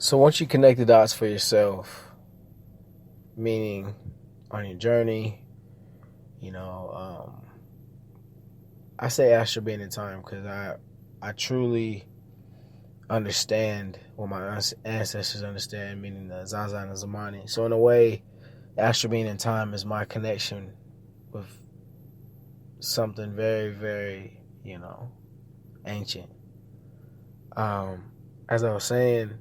So once you connect the dots for yourself, meaning on your journey, you know, I say astral being in time because I truly understand what my ancestors understand, meaning the Zaza and the Zamani. So in a way, astral being in time is my connection with something very, very, ancient. As I was saying,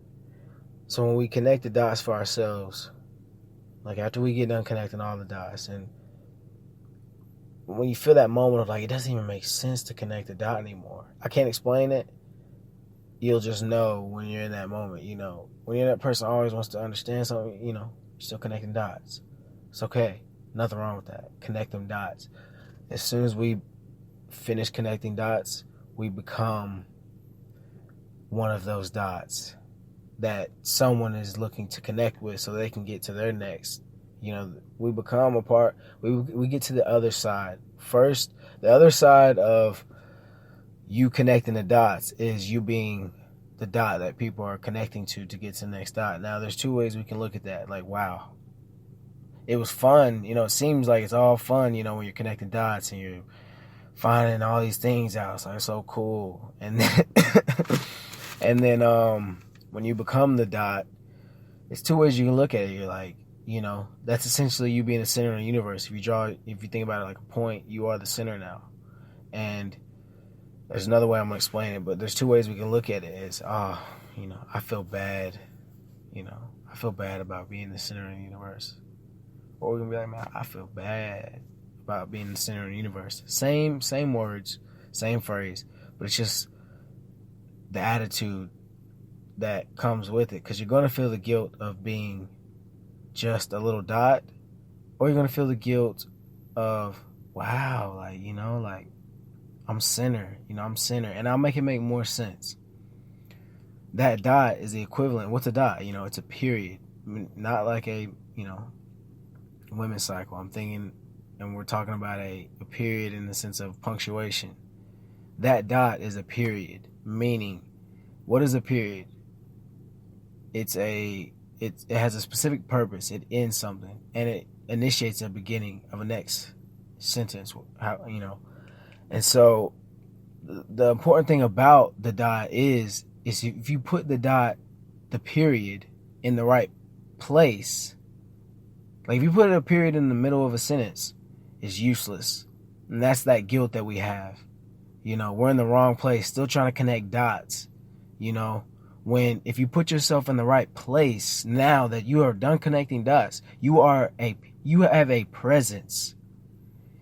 so when we connect the dots for ourselves, like after we get done connecting all the dots, and when you feel that moment of like, it doesn't even make sense to connect the dot anymore. I can't explain it. You'll just know when you're in that moment, when you're that person always wants to understand something, you're still connecting dots. It's okay. Nothing wrong with that. Connect them dots. As soon as we finish connecting dots, we become one of those dots that someone is looking to connect with so they can get to their next. We become a part, we get to the other side. First, the other side of you connecting the dots is you being the dot that people are connecting to get to the next dot. Now, there's two ways we can look at that. Like, wow, it was fun. It seems like it's all fun, when you're connecting dots and you're finding all these things out. It's like so cool. And then, and then when you become the dot, it's two ways you can look at it. You're like, that's essentially you being the center of the universe. If you think about it like a point, you are the center now. And there's another way I'm going to explain it, but there's two ways we can look at it. Is, I feel bad. I feel bad about being the center of the universe. Or we can be like, man, I feel bad about being the center of the universe. Same words, same phrase, but it's just the attitude that comes with it. Because you're going to feel the guilt of being just a little dot, or you're going to feel the guilt of, wow, like, I'm center, I'm center. And I'll make it make more sense. That dot is the equivalent. What's a dot? It's a period. Not like a, women's cycle. I'm thinking, and we're talking about a period in the sense of punctuation. That dot is a period. Meaning, what is a period? It has a specific purpose. It ends something, and it initiates a beginning of a next sentence. And so the important thing about the dot is if you put the period, in the right place, like if you put a period in the middle of a sentence, it's useless. And that's that guilt that we have. We're in the wrong place, still trying to connect dots. If you put yourself in the right place, now that you are done connecting dots, you have a presence.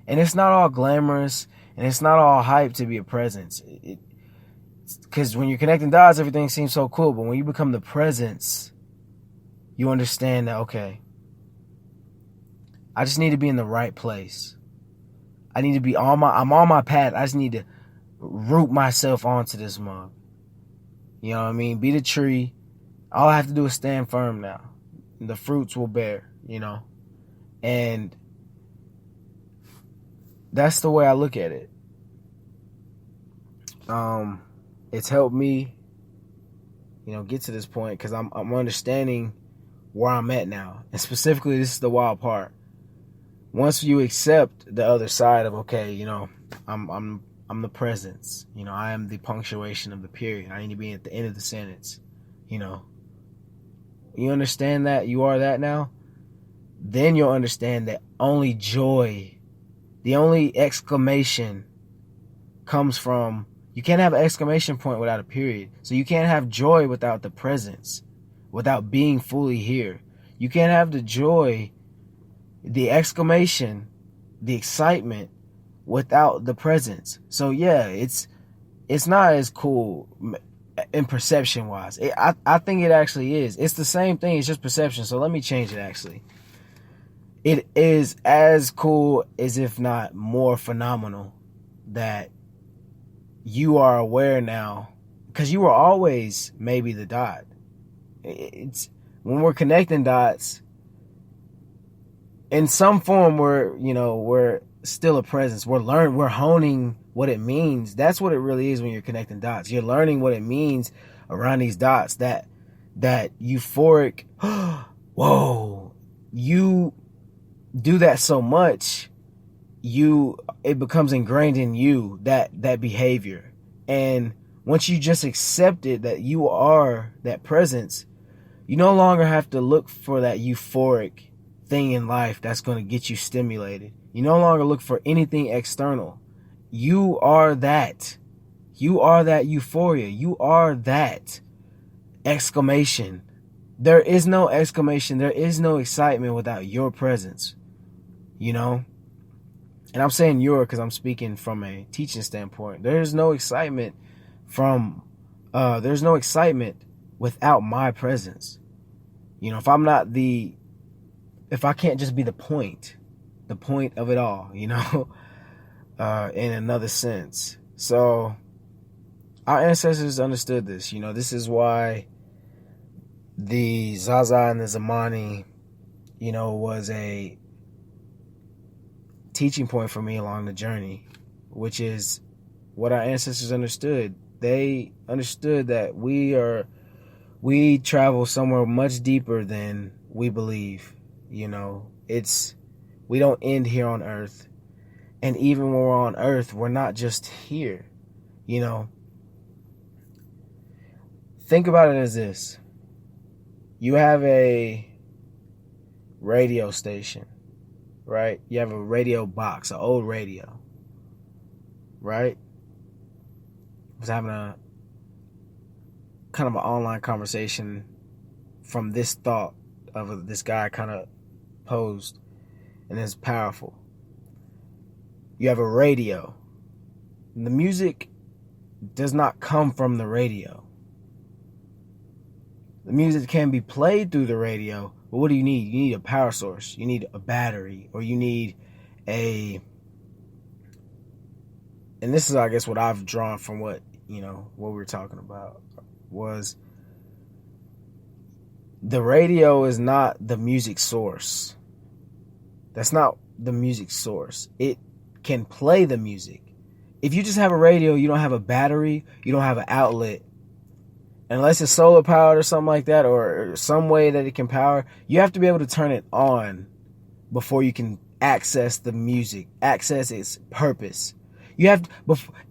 And it's not all glamorous, and it's not all hype to be a presence. Because when you're connecting dots, everything seems so cool. But when you become the presence, you understand that, okay, I just need to be in the right place. I need to be I'm on my path. I just need to root myself onto this mug. You know what I mean? Be the tree. All I have to do is stand firm now. The fruits will bear, And that's the way I look at it. It's helped me, get to this point because I'm understanding where I'm at now. And specifically, this is the wild part. Once you accept the other side of, okay, I'm the presence. I am the punctuation of the period. I need to be at the end of the sentence. You understand that you are that now? Then you'll understand that only joy, the only exclamation comes from, you can't have an exclamation point without a period. So you can't have joy without the presence, without being fully here. You can't have the joy, the exclamation, the excitement without the presence. So yeah, it's not as cool in perception wise. I think it actually is. It's the same thing. It's just perception. So let me change it actually. It is as cool as, if not more phenomenal, that you are aware now, because you were always maybe the dot. It's when we're connecting dots in some form, we're still a presence. We're honing what it means. That's what it really is when you're connecting dots. You're learning what it means around these dots, that that euphoric, whoa, you do that so much, it becomes ingrained in you, that behavior. And once you just accept it, that you are that presence, you no longer have to look for that euphoric thing in life that's going to get you stimulated. You no longer look for anything external. You are that. You are that euphoria. You are that exclamation. There is no exclamation. There is no excitement without your presence. You know? And I'm saying your because I'm speaking from a teaching standpoint. There's no excitement there's no excitement without my presence. You know, if I can't just be the point of it all, you know, in another sense. So our ancestors understood this. You know, this is why the Zaza and the Zamani, you know, was a teaching point for me along the journey, which is what our ancestors understood. They understood that we travel somewhere much deeper than we believe. You know, we don't end here on earth. And even when we're on earth, we're not just here. You know, think about it as this. You have a radio station, right? You have a radio box, an old radio, right? I was having a kind of an online conversation from this thought of this guy kind of posed, and it's powerful. You have a radio. The music does not come from the radio. The music can be played through the radio, but what do you need? You need a power source. You need a battery, or you need and this is, I guess, what I've drawn from what we were talking about, was the radio is not the music source. That's not the music source. It can play the music. If you just have a radio, you don't have a battery, you don't have an outlet, unless it's solar powered or something like that, or some way that it can power, you have to be able to turn it on before you can access the music, access its purpose.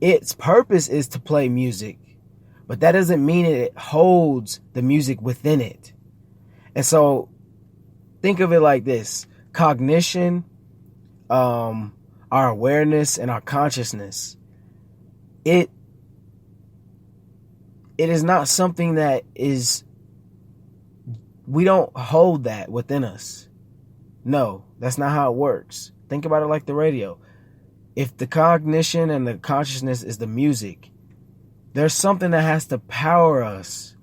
Its purpose is to play music, but that doesn't mean it holds the music within it. And so think of it like this: cognition, our awareness, and our consciousness. It is not something that we don't hold that within us. No, that's not how it works. Think about it like the radio. If the cognition and the consciousness is the music, there's something that has to power us.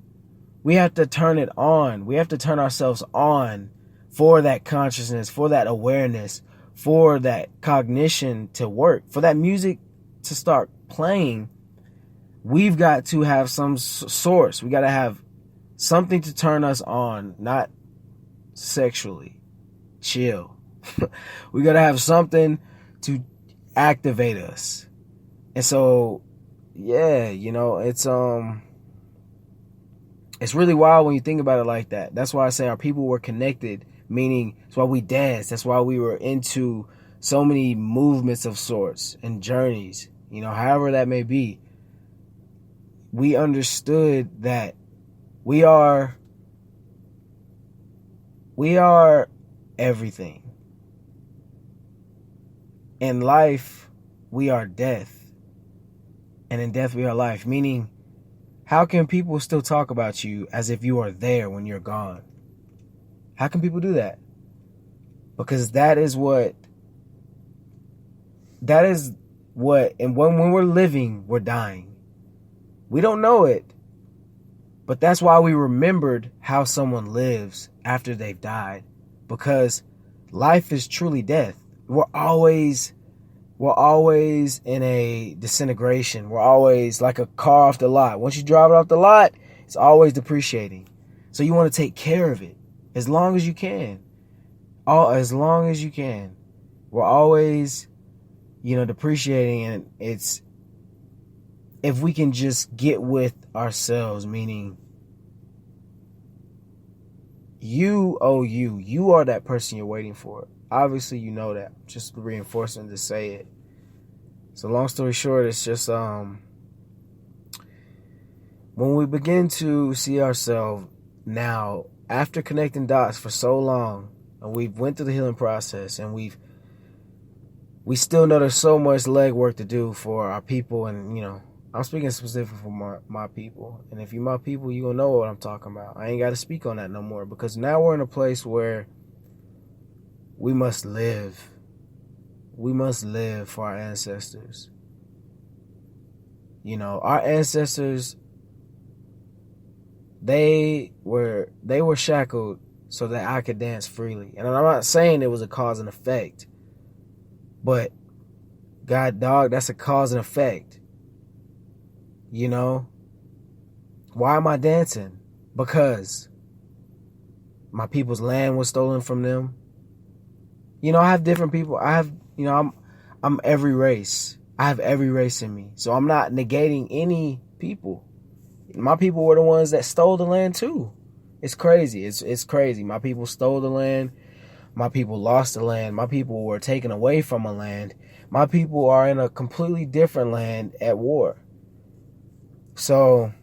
We have to turn it on. We have to turn ourselves on for that consciousness, for that awareness, for that cognition to work, for that music to start playing. We've got to have some source. We got to have something to turn us on, not sexually. Chill. We got to have something to activate us. And so, yeah, it's really wild when you think about it like that. That's why I say our people were connected, meaning that's why we danced. That's why we were into so many movements of sorts and journeys, however that may be. We understood that we are everything. In life, we are death. And in death, we are life. Meaning, how can people still talk about you as if you are there when you're gone? How can people do that? Because that is what, and when we're living, we're dying. We don't know it, but that's why we remembered how someone lives after they've died, because life is truly death. We're always in a disintegration. We're always like a car off the lot. Once you drive it off the lot, it's always depreciating. So you want to take care of it as long as you can. As long as you can. We're always, depreciating, and it's, if we can just get with ourselves, meaning You are that person you're waiting for. Obviously, you know that. Just reinforcing to say it. So long story short, it's just when we begin to see ourselves now, after connecting dots for so long, and we've went through the healing process, and we still know there's so much legwork to do for our people, and I'm speaking specifically for my people. And if you're my people, you're going to know what I'm talking about. I ain't got to speak on that no more, because now we're in a place where we must live. We must live for our ancestors. Our ancestors, they were shackled so that I could dance freely. And I'm not saying it was a cause and effect, but God, dog, that's a cause and effect. Why am I dancing? Because my people's land was stolen from them. I have different people. I'm every race. I have every race in me. So I'm not negating any people. My people were the ones that stole the land too. It's crazy. It's crazy. My people stole the land. My people lost the land. My people were taken away from a land. My people are in a completely different land at war. So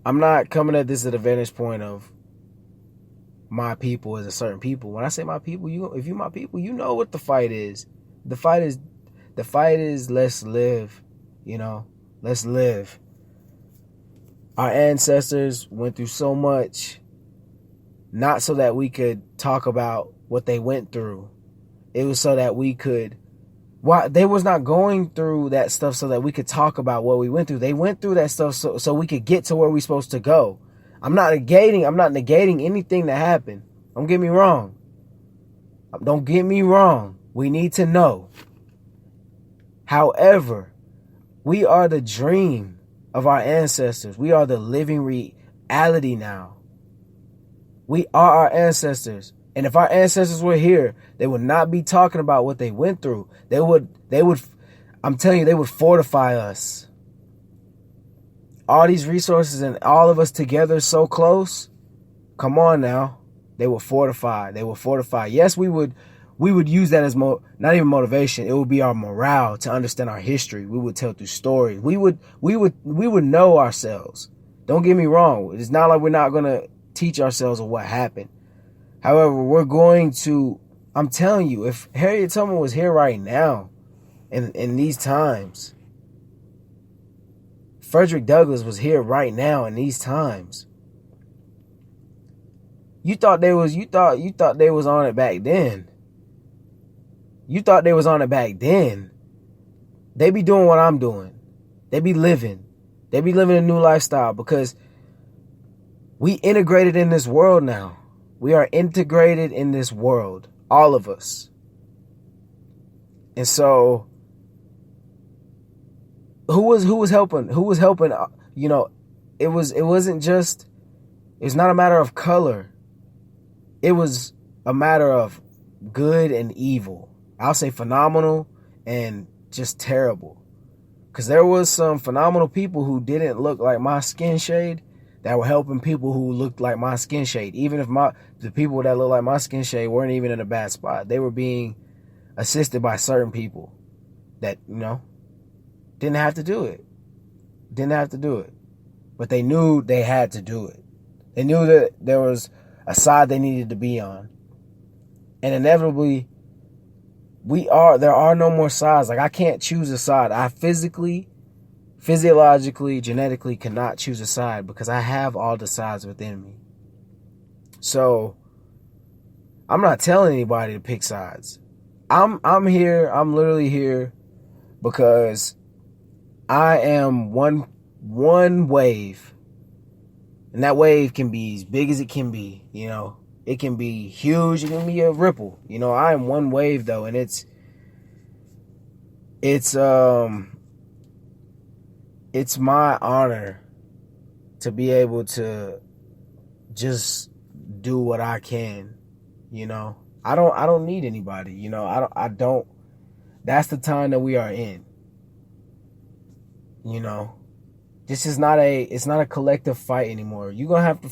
I'm not coming at this at a vantage point of my people as a certain people. When I say my people, if you my people, you know what the fight is. The fight is let's live. Let's live. Our ancestors went through so much, not so that we could talk about what they went through. It was so that we could. Why they was not going through that stuff so that we could talk about what we went through. They went through that stuff so we could get to where we're supposed to go. I'm not negating anything that happened. Don't get me wrong. We need to know. However, we are the dream of our ancestors. We are the living reality now. We are our ancestors. And if our ancestors were here, they would not be talking about what they went through. They would, I'm telling you, they would fortify us. All these resources and all of us together so close. Come on now. They will fortify. Yes, we would use that as not even motivation. It would be our morale to understand our history. We would tell through stories. We would know ourselves. Don't get me wrong. It's not like we're not going to teach ourselves of what happened. However, we're going to, I'm telling you, if Harriet Tubman was here right now in these times, Frederick Douglass was here right now in these times. You thought they was on it back then. You thought they was on it back then. They be doing what I'm doing. They be living a new lifestyle because we integrated in this world now. We are integrated in this world, all of us. And so who was helping? It's not a matter of color. It was a matter of good and evil. I'll say phenomenal and just terrible. Because there was some phenomenal people who didn't look like my skin shade that were helping people who looked like my skin shade. Even if the people that look like my skin shade weren't even in a bad spot. They were being assisted by certain people that, didn't have to do it. But they knew they had to do it. They knew that there was a side they needed to be on. And inevitably, there are no more sides. Like, I can't choose a side. I physiologically, genetically cannot choose a side because I have all the sides within me. So I'm not telling anybody to pick sides. I'm literally here because I am one wave. And that wave can be as big as it can be, It can be huge, it can be a ripple. I am one wave though, and it's my honor to be able to just do what I can, I don't need anybody, I don't. That's the time that we are in. This is not a collective fight anymore. You're going to have to